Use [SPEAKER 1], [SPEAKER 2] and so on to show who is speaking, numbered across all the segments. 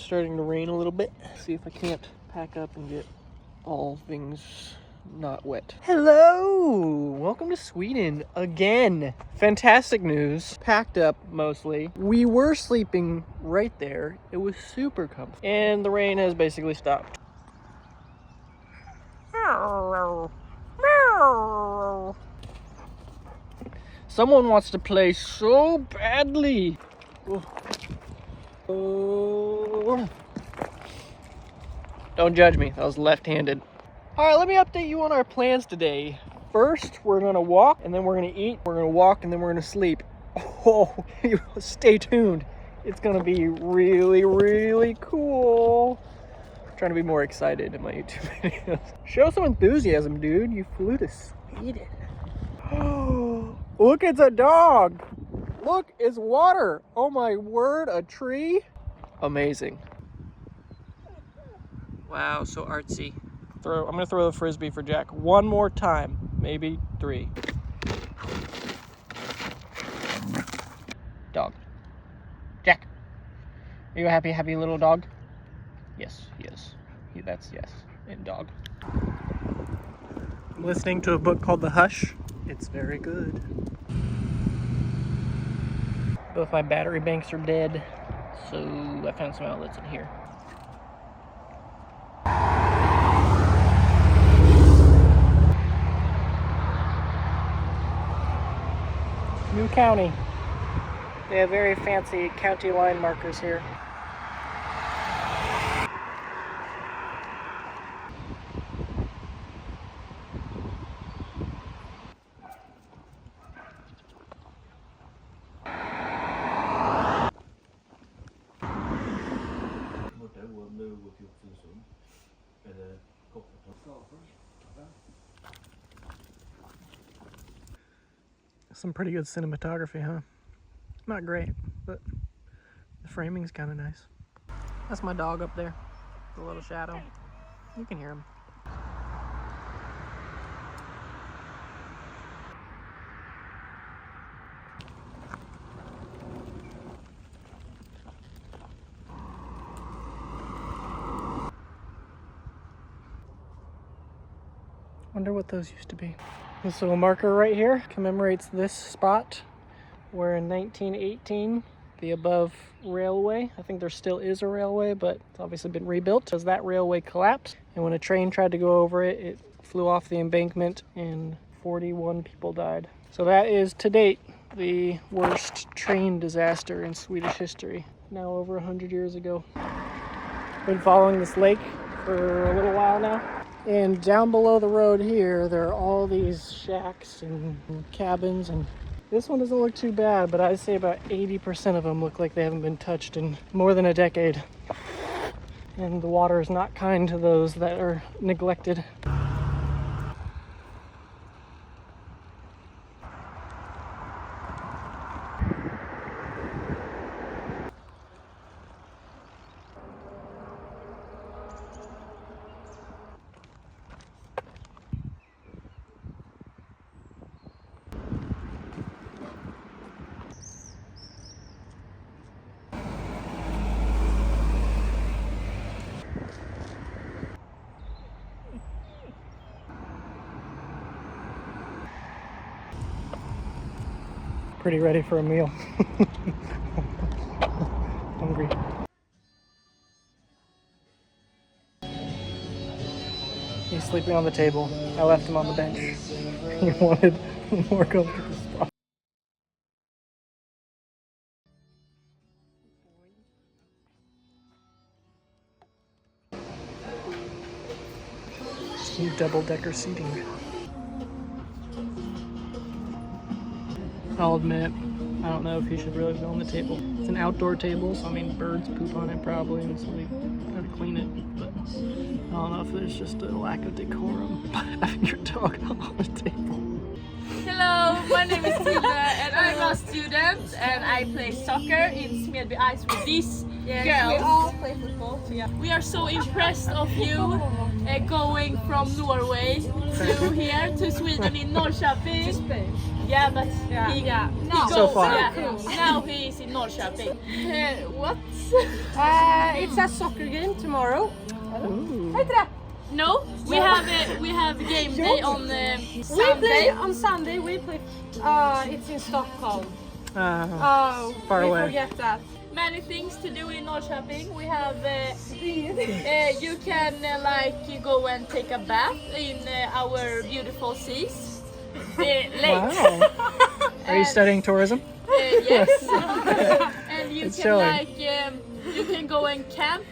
[SPEAKER 1] starting to rain a little bit. See if I can't pack up and get all things not wet. Hello! Welcome to Sweden again. Fantastic news. Packed up mostly. We were sleeping right there. It was super comfy. And the rain has basically stopped. Someone wants to play so badly. Oh. Don't judge me, that was left-handed. All right, let me update you on our plans today. First, we're gonna walk, and then we're gonna eat. We're gonna walk, and then we're gonna sleep. Oh, stay tuned. It's gonna be really, really cool. I'm trying to be more excited in my YouTube videos. Show some enthusiasm, dude. You flew to Sweden. Look, it's a dog. Look, it's water. Oh my word, a tree. Amazing. Wow, so artsy. I'm gonna throw the frisbee for Jack one more time, maybe 3. Dog. Jack, are you a happy little dog? Yes, yes. That's yes. And dog. I'm listening to a book called The Hush. It's very good. Both my battery banks are dead, so I found some outlets in here. New county. They have very fancy county line markers here. Some pretty good cinematography, huh? Not great, but the framing's kind of nice. That's my dog up there, the little shadow. You can hear him. Wonder what those used to be. This little marker right here commemorates this spot where in 1918 the above railway, I think there still is a railway, but it's obviously been rebuilt, as that railway collapsed, and when a train tried to go over it, it flew off the embankment and 41 people died. So that is to date the worst train disaster in Swedish history, now over 100 years ago. Been following this lake for a little while now. And down below the road here, there are all these shacks and cabins, and this one doesn't look too bad, but I'd say about 80% of them look like they haven't been touched in more than a decade. And the water is not kind to those that are neglected. Pretty ready for a meal. Hungry. He's sleeping on the table. I left him on the bench. He wanted a more comfortable spot. Some double-decker seating. I'll admit, I don't know if he should really be on the table. It's an outdoor table, so I mean birds poop on it probably, and so we gotta clean it, but I don't know if there's just a lack of decorum by having your dog on the table.
[SPEAKER 2] Hello, my name is Tilda and I'm a student and I play soccer in Smedby Ice with this Yes,
[SPEAKER 3] girls.
[SPEAKER 2] we all play football. Yeah. We are so impressed of you going from Norway to here to Sweden in Norrköping. To Spain. Yeah, but he
[SPEAKER 1] So far.
[SPEAKER 2] now he is in Norrköping. What?
[SPEAKER 3] It's a soccer game tomorrow.
[SPEAKER 1] Ooh.
[SPEAKER 2] No, we have game day on
[SPEAKER 3] We
[SPEAKER 2] Sunday.
[SPEAKER 3] play on Sunday. We play. It's in Stockholm. Oh,
[SPEAKER 1] Far
[SPEAKER 3] we
[SPEAKER 1] away.
[SPEAKER 3] forget that.
[SPEAKER 2] Many things to do in Norrköping. We have you can like go and take a bath in our beautiful seas, lakes.
[SPEAKER 1] Wow. Are you studying tourism?
[SPEAKER 2] Yes, and you
[SPEAKER 1] It's
[SPEAKER 2] can
[SPEAKER 1] showing.
[SPEAKER 2] like you can go and camp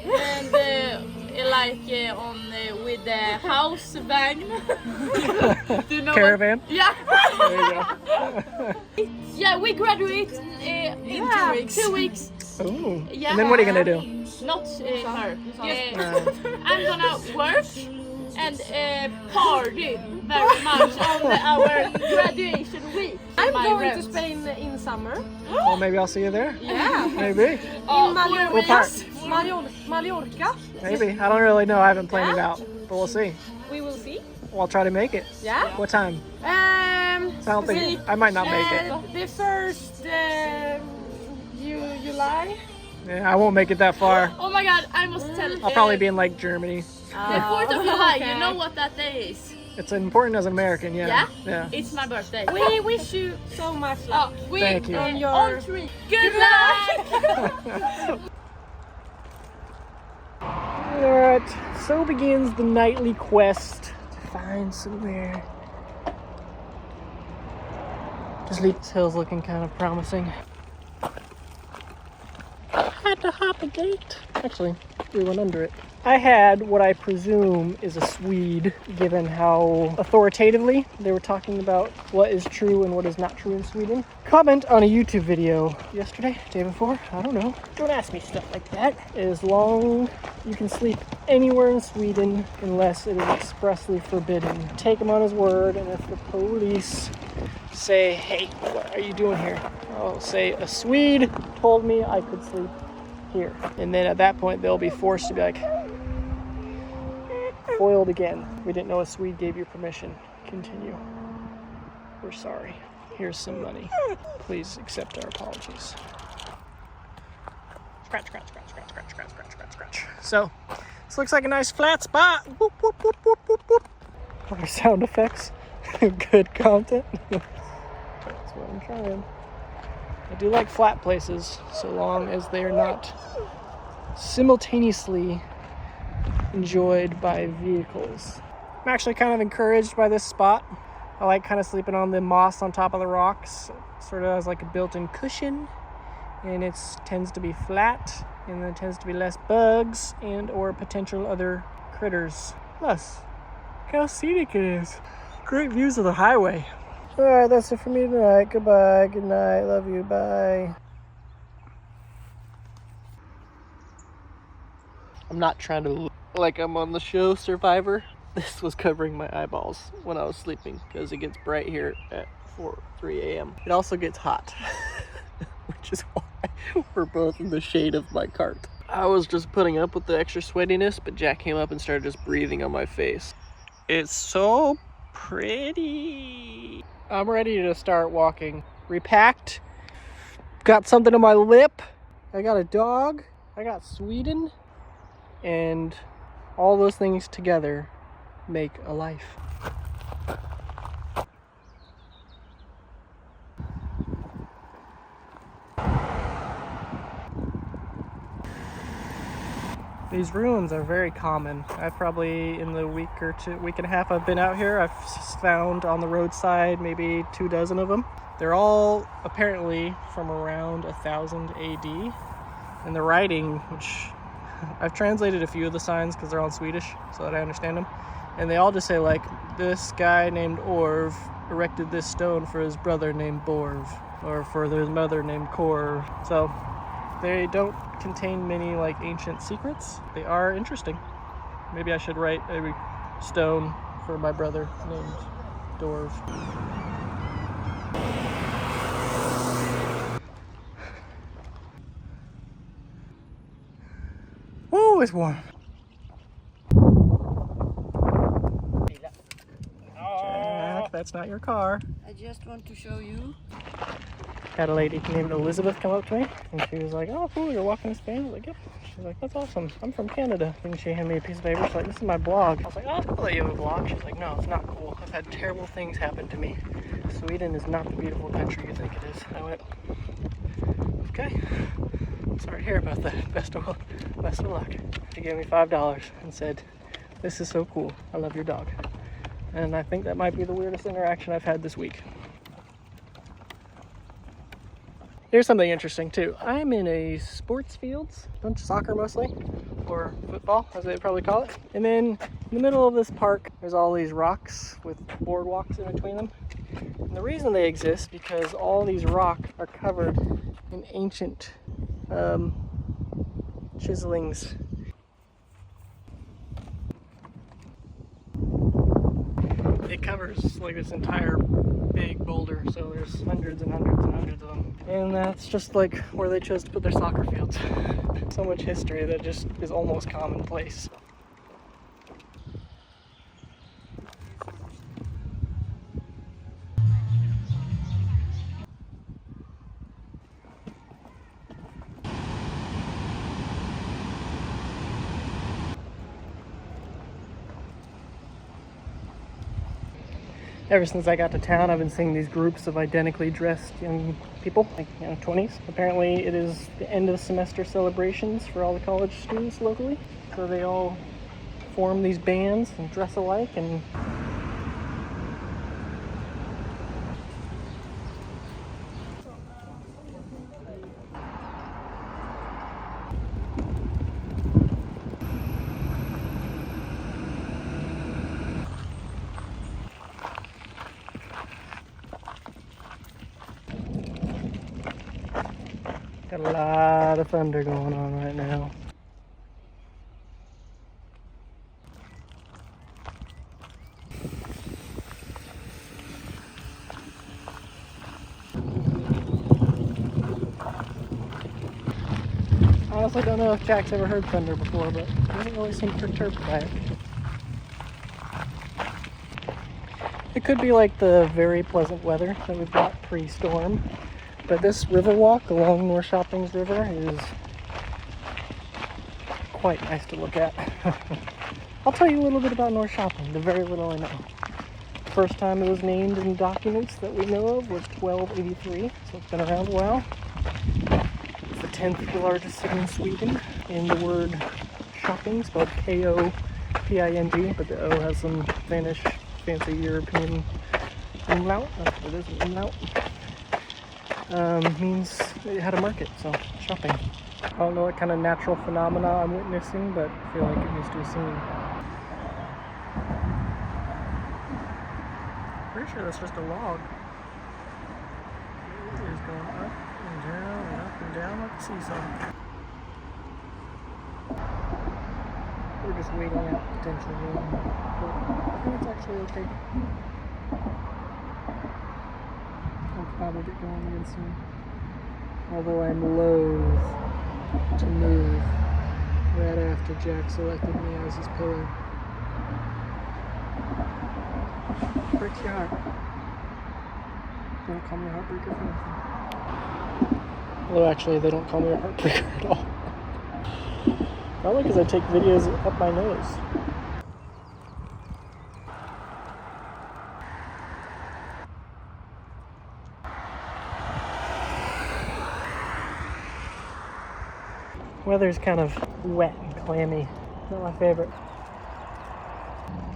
[SPEAKER 2] and on with the house van. Do you know
[SPEAKER 1] Caravan?
[SPEAKER 2] What? Yeah.
[SPEAKER 1] There you go.
[SPEAKER 2] Yeah, we graduate in 2 weeks. 2 weeks.
[SPEAKER 1] Ooh.
[SPEAKER 2] Yeah.
[SPEAKER 1] And then what are you gonna do?
[SPEAKER 2] Not her.
[SPEAKER 1] No.
[SPEAKER 2] I'm gonna work and party very much on our graduation week.
[SPEAKER 3] I'm
[SPEAKER 2] My
[SPEAKER 3] going to
[SPEAKER 2] rent.
[SPEAKER 3] Spain in summer.
[SPEAKER 1] Well, maybe I'll see you there.
[SPEAKER 3] Yeah.
[SPEAKER 1] Maybe.
[SPEAKER 3] In Mallorca.
[SPEAKER 1] What part?
[SPEAKER 3] Mallorca.
[SPEAKER 1] Maybe. I don't really know. I haven't planned it out, but we'll see.
[SPEAKER 3] We will see.
[SPEAKER 1] Well, I'll try to make it.
[SPEAKER 3] Yeah.
[SPEAKER 1] What time? I don't think I might not make it.
[SPEAKER 3] The first July.
[SPEAKER 1] Yeah, I won't make it that far.
[SPEAKER 2] Oh my god, I must tell.
[SPEAKER 1] I'll probably be in like Germany.
[SPEAKER 2] The 4th of July.
[SPEAKER 3] Okay.
[SPEAKER 2] You know what that day is?
[SPEAKER 1] It's important as an American, yeah.
[SPEAKER 2] Yeah?
[SPEAKER 1] Yeah.
[SPEAKER 2] It's my birthday.
[SPEAKER 3] We wish you so much luck.
[SPEAKER 2] We
[SPEAKER 1] Thank you.
[SPEAKER 3] on your
[SPEAKER 2] on 3. Good luck.
[SPEAKER 1] Alright, so begins the nightly quest to find somewhere. This hill's looking kind of promising. Had to hop a gate. Actually, we went under it. I had what I presume is a Swede, given how authoritatively they were talking about what is true and what is not true in Sweden. Comment on a YouTube video yesterday, day before, I don't know. Don't ask me stuff like that. As long you can sleep anywhere in Sweden unless it is expressly forbidden. Take him on his word, and if the police say, hey, what are you doing here? I'll say, a Swede told me I could sleep here. And then at that point, they'll be forced to be like, foiled again. We didn't know a Swede gave you permission. Continue. We're sorry. Here's some money. Please accept our apologies. Scratch, scratch, scratch, scratch, scratch, scratch, scratch, scratch, scratch. So, this looks like a nice flat spot. Whoop, whoop, whoop, whoop, whoop, whoop. Our sound effects. Good content. That's what I'm trying. I do like flat places, so long as they are not simultaneously enjoyed by vehicles. I'm actually kind of encouraged by this spot. I like kind of sleeping on the moss on top of the rocks. It sort of has like a built-in cushion, and it tends to be flat, and there tends to be less bugs and or potential other critters. Plus, look how scenic it is. Great views of the highway. Alright, that's it for me tonight. Goodbye, good night, love you, bye. I'm not trying to look like I'm on the show Survivor. This was covering my eyeballs when I was sleeping because it gets bright here at 3 a.m. It also gets hot, which is why we're both in the shade of my cart. I was just putting up with the extra sweatiness, but Jack came up and started just breathing on my face. It's so pretty. I'm ready to start walking. Repacked. Got something on my lip. I got a dog. I got Sweden. And all those things together make a life. These ruins are very common. I've probably, in the week and a half I've been out here, I've found on the roadside maybe 24 of them. They're all apparently from around 1000 AD. And the writing, which I've translated a few of the signs because they're all in Swedish so that I understand them. And they all just say like, this guy named Orv erected this stone for his brother named Borv, or for his mother named Korv. So they don't contain many like ancient secrets. They are interesting. Maybe I should write a stone for my brother named Dorv. Ooh, it's warm. Jack, that's not your car.
[SPEAKER 4] I just want to show you.
[SPEAKER 1] Had a lady named Elizabeth come up to me, and she was like, "Oh, cool, you're walking to Spain?" I was like, "Yep." She's like, "That's awesome. I'm from Canada." And she handed me a piece of paper. She's like, "This is my blog." I was like, "Oh, it's cool that you have a blog." She's like, "No, it's not cool. I've had terrible things happen to me. Sweden is not the beautiful country you think it is." I went, "Okay. Sorry to hear about that. Best of luck." She gave me $5 and said, "This is so cool. I love your dog." And I think that might be the weirdest interaction I've had this week. Here's something interesting too. I'm in a sports fields, bunch of soccer mostly, or football as they probably call it. And then in the middle of this park, there's all these rocks with boardwalks in between them. And the reason they exist because all these rocks are covered in ancient chiselings. It covers like this entire big boulder, so there's hundreds and hundreds and hundreds of them. And that's just like where they chose to put their soccer fields. So much history that just is almost commonplace. Ever since I got to town, I've been seeing these groups of identically dressed young people, like 20s. Apparently it is the end of semester celebrations for all the college students locally. So they all form these bands and dress alike and got a lot of thunder going on right now. I honestly don't know if Jack's ever heard thunder before, but he doesn't really seem perturbed by it. It could be like the very pleasant weather that we've got pre-storm, but this river walk along Norrköping's river is quite nice to look at. I'll tell you a little bit about Norrköping, the very little I know. First time it was named in documents that we know of was 1283, so it's been around a while. It's the 10th largest city in Sweden, and the word shopping, spelled K-O-P-I-N-G, but the O has some Spanish, fancy European umlaut. That's what it is, an umlaut. Means it had a market, so shopping. I don't know what kind of natural phenomena I'm witnessing, but I feel like it needs to be seen. Pretty sure that's just a log. It is going up and down and up and down like a seesaw. We're just waiting out potential rain, but I think it's actually okay. I'll probably get going again soon. Although I'm loath to move right after Jack selected me as his pillow. Breaks your heart. They don't call me a heartbreaker for nothing. Although actually they don't call me a heartbreaker at all. Probably because I take videos up my nose. Weather's kind of wet and clammy. Not my favorite.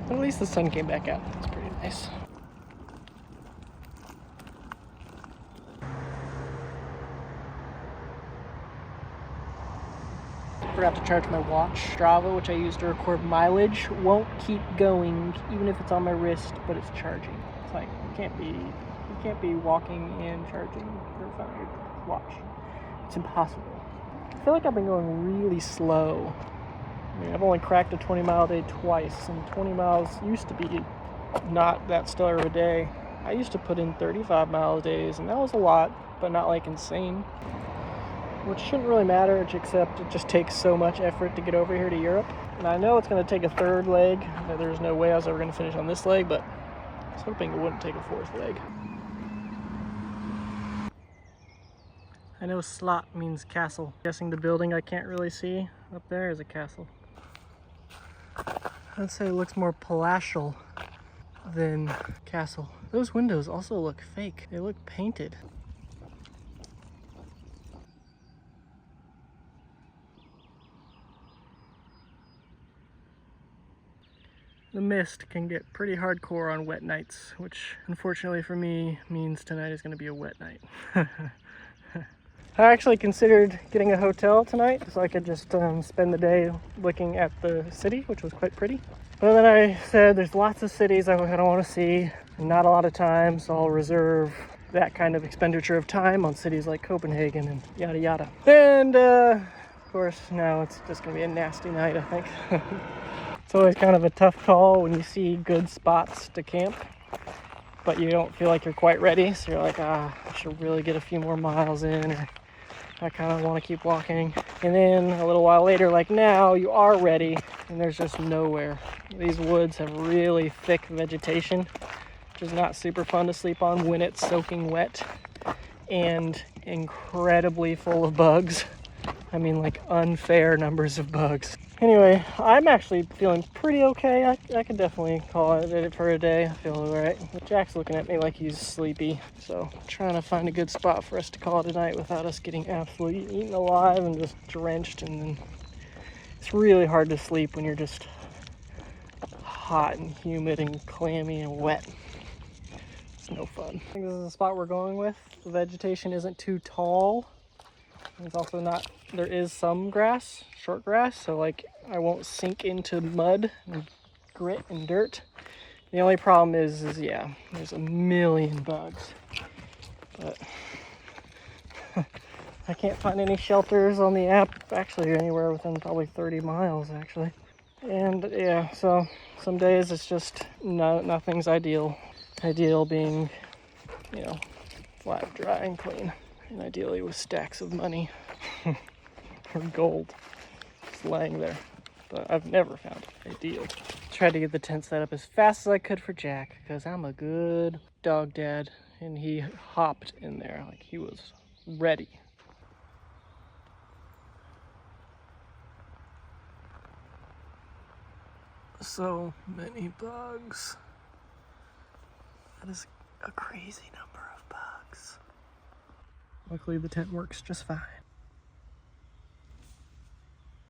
[SPEAKER 1] But at least the sun came back out. It's pretty nice. Forgot to charge my watch. Strava, which I use to record mileage, won't keep going even if it's on my wrist, but it's charging. It's like you can't be walking and charging your watch. It's impossible. I feel like I've been going really slow. I mean, I've only cracked a 20-mile day twice, and 20 miles used to be not that stellar of a day. I used to put in 35-mile days, and that was a lot, but not like insane. which shouldn't really matter, except it just takes so much effort to get over here to Europe. And I know it's going to take a third leg. There's no way I was ever going to finish on this leg, but I was hoping it wouldn't take a fourth leg. I know slot means castle. I'm guessing the building I can't really see up there is a castle. I'd say it looks more palatial than castle. Those windows also look fake. They look painted. The mist can get pretty hardcore on wet nights, which unfortunately for me means tonight is going to be a wet night. I actually considered getting a hotel tonight so I could just spend the day looking at the city, which was quite pretty. But then I said there's lots of cities I don't want to see, and not a lot of time, so I'll reserve that kind of expenditure of time on cities like Copenhagen and yada yada. And of course now it's just going to be a nasty night, I think. It's always kind of a tough call when you see good spots to camp, but you don't feel like you're quite ready, so you're like, I should really get a few more miles in, or I kind of want to keep walking. And then a little while later, like now, you are ready, and there's just nowhere. These woods have really thick vegetation, which is not super fun to sleep on when it's soaking wet, and incredibly full of bugs. I mean, like unfair numbers of bugs. Anyway, I'm actually feeling pretty okay. I could definitely call it for a day. I feel alright. Jack's looking at me like he's sleepy, so I'm trying to find a good spot for us to call it a night without us getting absolutely eaten alive and just drenched. And then it's really hard to sleep when you're just hot and humid and clammy and wet. It's no fun. I think this is the spot we're going with. The vegetation isn't too tall. It's also not, there is some grass, short grass, so like I won't sink into mud and grit and dirt. The only problem is yeah, there's a million bugs. But I can't find any shelters on the app, actually anywhere within probably 30 miles actually. And yeah, so some days it's just nothing's ideal. Ideal being, you know, flat, dry, and clean. And ideally with stacks of money or gold just laying there. But I've never found it ideal. Tried to get the tent set up as fast as I could for Jack because I'm a good dog dad, and he hopped in there like he was ready. So many bugs. That is a crazy number of bugs. Luckily the tent works just fine.